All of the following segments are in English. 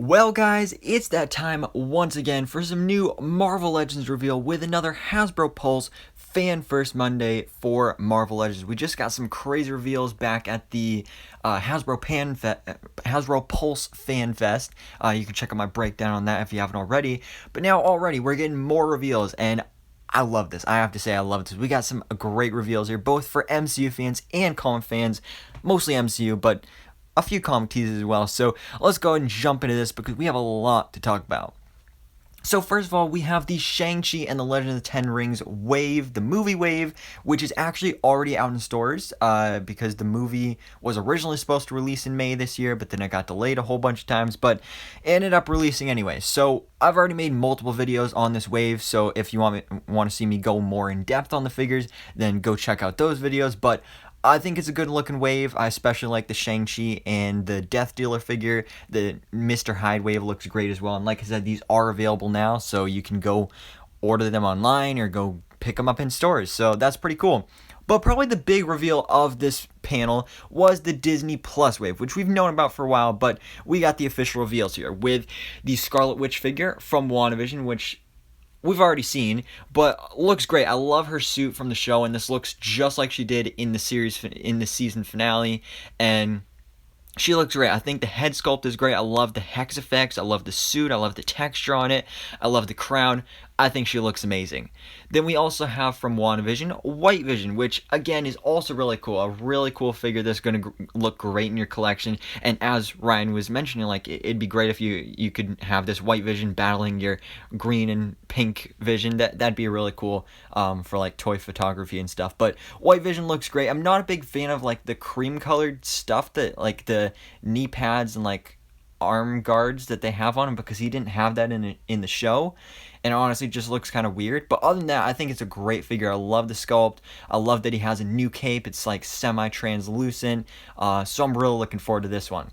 Well guys, it's that time once again for some new Marvel Legends reveal with another Hasbro Pulse Fan First Monday for Marvel Legends. We just got some crazy reveals back at the Hasbro Pulse Fan Fest. You can check out my breakdown on that if you haven't already. But now already we're getting more reveals, and I love this. I have to say I love this. We got some great reveals here, both for MCU fans and comic fans. Mostly MCU, but a few comic teases as well. So let's go ahead and jump into this because we have a lot to talk about. So first of all, we have the Shang-Chi and the Legend of the Ten Rings wave, the movie wave, which is actually already out in stores because the movie was originally supposed to release in May this year, but then it got delayed a whole bunch of times, but it ended up releasing anyway. So I've already made multiple videos on this wave, so if you want to see me go more in depth on the figures, then go check out those videos, but I think it's a good looking wave. I especially like the Shang-Chi and the Death Dealer figure. The Mr. Hyde wave looks great as well. And like I said, these are available now, so you can go order them online or go pick them up in stores. So that's pretty cool. But probably the big reveal of this panel was the Disney Plus wave, which we've known about for a while, but we got the official reveals here with the Scarlet Witch figure from WandaVision, which we've already seen, but looks great. I love her suit from the show, and this looks just like she did in the series, in the season finale, and she looks great. I think the head sculpt is great. I love the hex effects. I love the suit. I love the texture on it. I love the crown. I think she looks amazing. Then we also have from WandaVision, White Vision, which again is also really cool. A really cool figure that's going to look great in your collection. And as Ryan was mentioning, like it'd be great if you could have this White Vision battling your green and pink Vision. That'd be really cool for like toy photography and stuff. But White Vision looks great. I'm not a big fan of like the cream colored stuff that like the knee pads and like arm guards that they have on him, because he didn't have that in the show, and honestly just looks kind of weird. But other than that, I think it's a great figure. I love the sculpt. I love that he has a new cape. It's like semi-translucent, so I'm really looking forward to this one.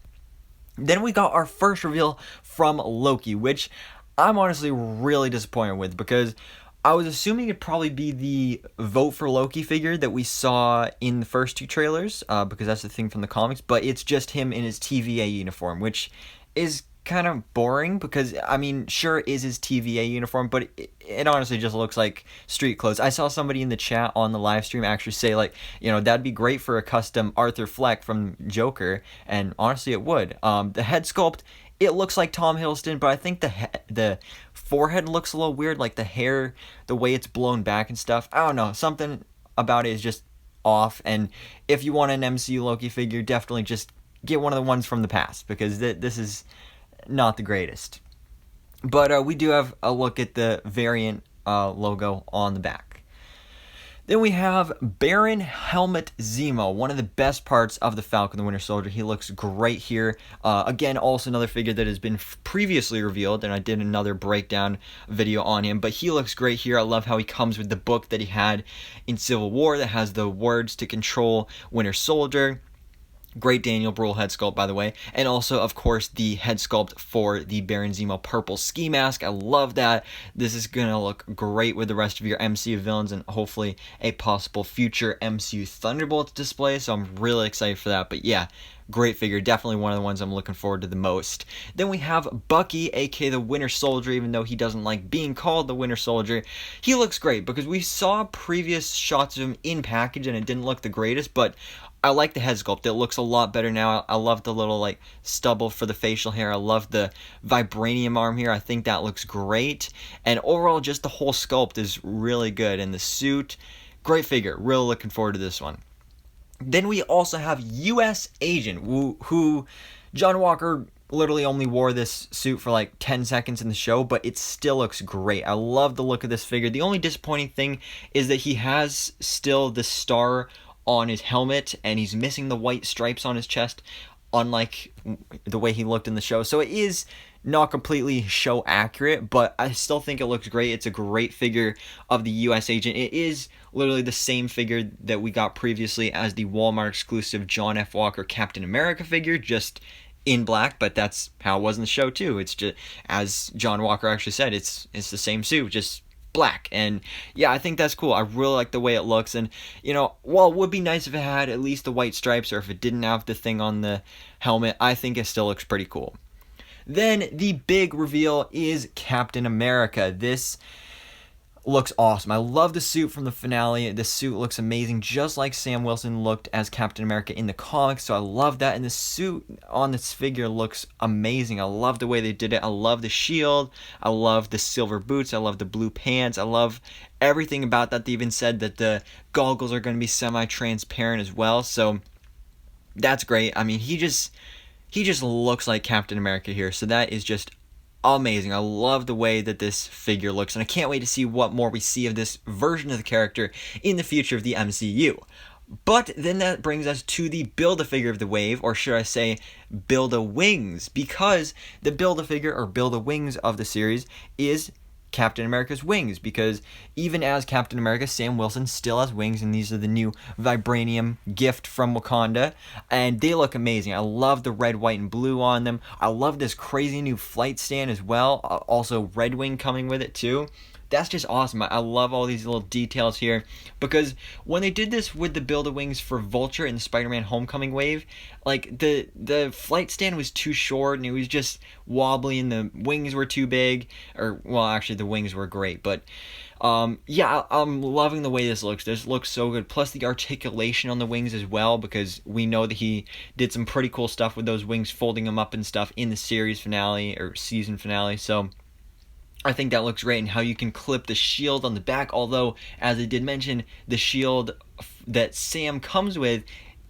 Then we got our first reveal from Loki, which I'm honestly really disappointed with, because I was assuming it'd probably be the Vote for Loki figure that we saw in the first two trailers, because that's the thing from the comics, but it's just him in his TVA uniform, which is kind of boring, because, I mean, sure, it is his TVA uniform, but it honestly just looks like street clothes. I saw somebody in the chat on the live stream actually say, like, you know, that'd be great for a custom Arthur Fleck from Joker, and honestly it would. The head sculpt, it looks like Tom Hiddleston, but I think the forehead looks a little weird, like the hair, the way it's blown back and stuff. I don't know, something about it is just off, and if you want an MCU Loki figure, definitely just get one of the ones from the past, because this is not the greatest. But we do have a look at the variant logo on the back. Then we have Baron Helmet Zemo, one of the best parts of the Falcon the Winter Soldier. He looks great here. Again, also another figure that has been previously revealed, and I did another breakdown video on him, but he looks great here. I love how he comes with the book that he had in Civil War that has the words to control Winter Soldier. Great Daniel Bruhl head sculpt, by the way. And also, of course, the head sculpt for the Baron Zemo purple ski mask. I love that. This is going to look great with the rest of your MCU villains and hopefully a possible future MCU Thunderbolts display. So I'm really excited for that. But yeah, great figure. Definitely one of the ones I'm looking forward to the most. Then we have Bucky, aka the Winter Soldier, even though he doesn't like being called the Winter Soldier. He looks great because we saw previous shots of him in package and it didn't look the greatest, but I like the head sculpt. It looks a lot better now. I love the little like stubble for the facial hair. I love the vibranium arm here. I think that looks great. And overall, just the whole sculpt is really good. And the suit, great figure. Really looking forward to this one. Then we also have US Agent, who John Walker literally only wore this suit for like 10 seconds in the show, but it still looks great. I love the look of this figure. The only disappointing thing is that he has still the star on his helmet, and he's missing the white stripes on his chest, unlike the way he looked in the show. So it is not completely show accurate, but I still think it looks great. It's a great figure of the US Agent. It is literally the same figure that we got previously as the Walmart exclusive John F. Walker Captain America figure, just in black, but that's how it was in the show too. It's just, as John Walker actually said, it's the same suit, just black. And yeah, I think that's cool. I really like the way it looks, and you know, while it would be nice if it had at least the white stripes, or if it didn't have the thing on the helmet, I think it still looks pretty cool. Then the big reveal is Captain America. This looks awesome. I love the suit from the finale. This suit looks amazing, just like Sam Wilson looked as Captain America in the comics, so I love that. And the suit on this figure looks amazing. I love the way they did it. I love the shield. I love the silver boots. I love the blue pants. I love everything about that. They even said that the goggles are going to be semi-transparent as well, so that's great. I mean, he just looks like Captain America here, so that is just amazing. I love the way that this figure looks, and I can't wait to see what more we see of this version of the character in the future of the MCU. But then that brings us to the Build-A-Figure of the wave, or should I say Build-A-Wings, because the Build-A-Figure or Build-A-Wings of the series is Captain America's wings, because even as Captain America, Sam Wilson still has wings, and these are the new vibranium gift from Wakanda, and they look amazing. I love the red, white, and blue on them. I love this crazy new flight stand as well, also Red Wing coming with it too. That's just awesome. I love all these little details here, because when they did this with the Build-A-Wings for Vulture in the Spider-Man Homecoming wave, like the flight stand was too short and it was just wobbly and the wings were too big, or well, actually the wings were great, but yeah, I'm loving the way this looks. This looks so good. Plus the articulation on the wings as well, because we know that he did some pretty cool stuff with those wings, folding them up and stuff in the series finale or season finale. So I think that looks great, and how you can clip the shield on the back, although, as I did mention, the shield that Sam comes with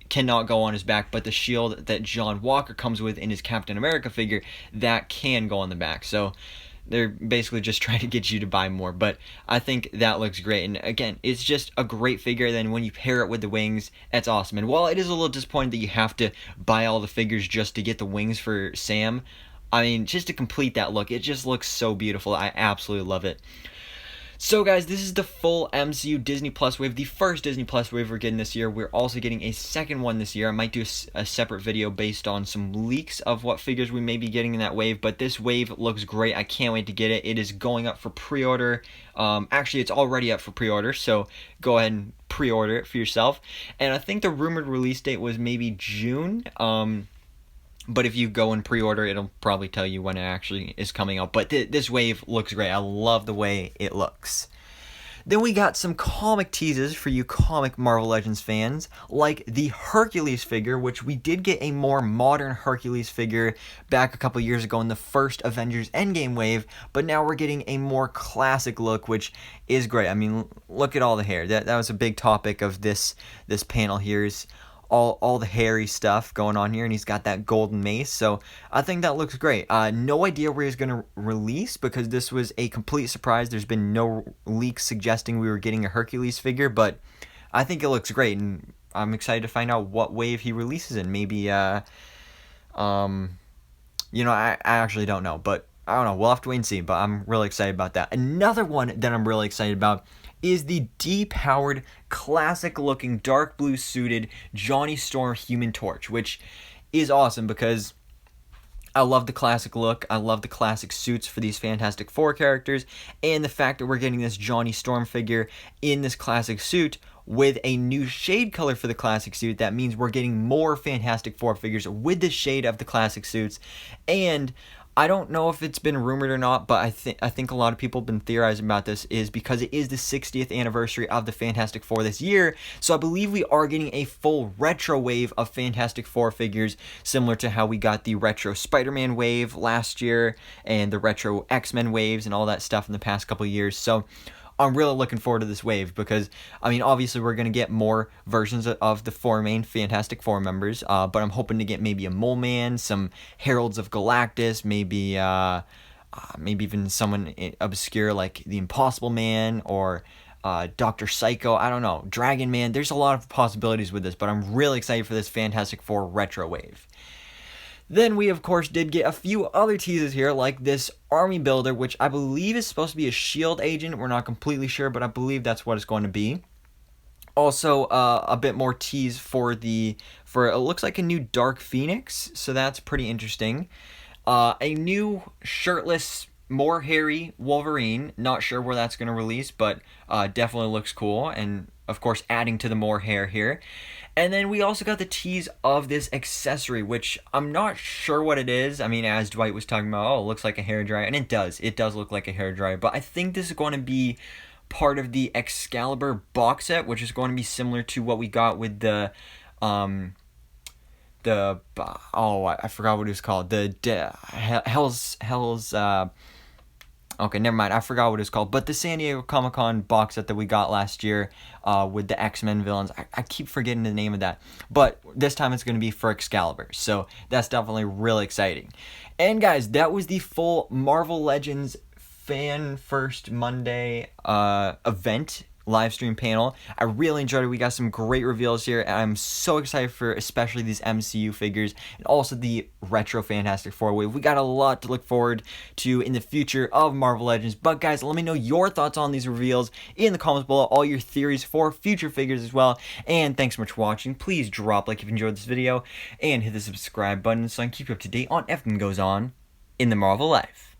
cannot go on his back, but the shield that John Walker comes with in his Captain America figure, that can go on the back. So they're basically just trying to get you to buy more, but I think that looks great. And again, it's just a great figure. Then when you pair it with the wings, that's awesome. And while it is a little disappointing that you have to buy all the figures just to get the wings for Sam, I mean, just to complete that look, it just looks so beautiful. I absolutely love it. So guys, this is the full MCU Disney Plus wave, the first Disney Plus wave we're getting this year. We're also getting a second one this year. I might do a separate video based on some leaks of what figures we may be getting in that wave, but this wave looks great. I can't wait to get it. It is going up for pre-order. Actually, it's already up for pre-order, so go ahead and pre-order it for yourself. And I think the rumored release date was maybe June. But if you go and pre-order, it'll probably tell you when it actually is coming out. But this wave looks great. I love the way it looks. Then we got some comic teases for you comic Marvel Legends fans, like the Hercules figure, which we did get a more modern Hercules figure back a couple years ago in the first Avengers Endgame wave, but now we're getting a more classic look, which is great. I mean, look at all the hair. That was a big topic of this panel here, is all the hairy stuff going on here, and he's got that golden mace, so I think that looks great. No idea where he's going to release, because this was a complete surprise. There's been no leaks suggesting we were getting a Hercules figure, but I think it looks great, and I'm excited to find out what wave he releases in. Maybe, you know, I actually don't know, but I don't know. We'll have to wait and see, but I'm really excited about that. Another one that I'm really excited about is the depowered, classic-looking, dark blue suited Johnny Storm Human Torch, which is awesome because I love the classic look. I love the classic suits for these Fantastic Four characters, and the fact that we're getting this Johnny Storm figure in this classic suit with a new shade color for the classic suit. That means we're getting more Fantastic Four figures with the shade of the classic suits. And I don't know if it's been rumored or not, but I think a lot of people have been theorizing about this, is because it is the 60th anniversary of the Fantastic Four this year, so I believe we are getting a full retro wave of Fantastic Four figures, similar to how we got the retro Spider-Man wave last year, and the retro X-Men waves and all that stuff in the past couple years. So I'm really looking forward to this wave, because, I mean, obviously we're going to get more versions of the four main Fantastic Four members, but I'm hoping to get maybe a Mole Man, some Heralds of Galactus, maybe even someone obscure like the Impossible Man, or Dr. Psycho, I don't know, Dragon Man. There's a lot of possibilities with this, but I'm really excited for this Fantastic Four retro wave. Then we, of course, did get a few other teases here, like this army builder, which I believe is supposed to be a S.H.I.E.L.D. agent. We're not completely sure, but I believe that's what it's going to be. Also, a bit more tease for it looks like a new Dark Phoenix, so that's pretty interesting. A new shirtless, more hairy Wolverine. Not sure where that's going to release, but definitely looks cool, and of course adding to the more hair here. And then we also got the tease of this accessory, which I'm not sure what it is. I mean, as Dwight was talking about, oh, it looks like a hairdryer, and it does. It does look like a hairdryer, but I think this is going to be part of the Excalibur box set, which is going to be similar to what we got with the I forgot what it was called. Okay, never mind. I forgot what it's called. But the San Diego Comic-Con box set that we got last year with the X-Men villains. I keep forgetting the name of that. But this time it's going to be for Excalibur. So that's definitely really exciting. And guys, that was the full Marvel Legends Fan First Monday event live stream panel. I really enjoyed it. We got some great reveals here, and I'm so excited for especially these MCU figures and also the retro Fantastic Four-way. We got a lot to look forward to in the future of Marvel Legends. But guys, let me know your thoughts on these reveals in the comments below, all your theories for future figures as well. And thanks so much for watching. Please drop a like if you enjoyed this video and hit the subscribe button so I can keep you up to date on everything that goes on in the Marvel life.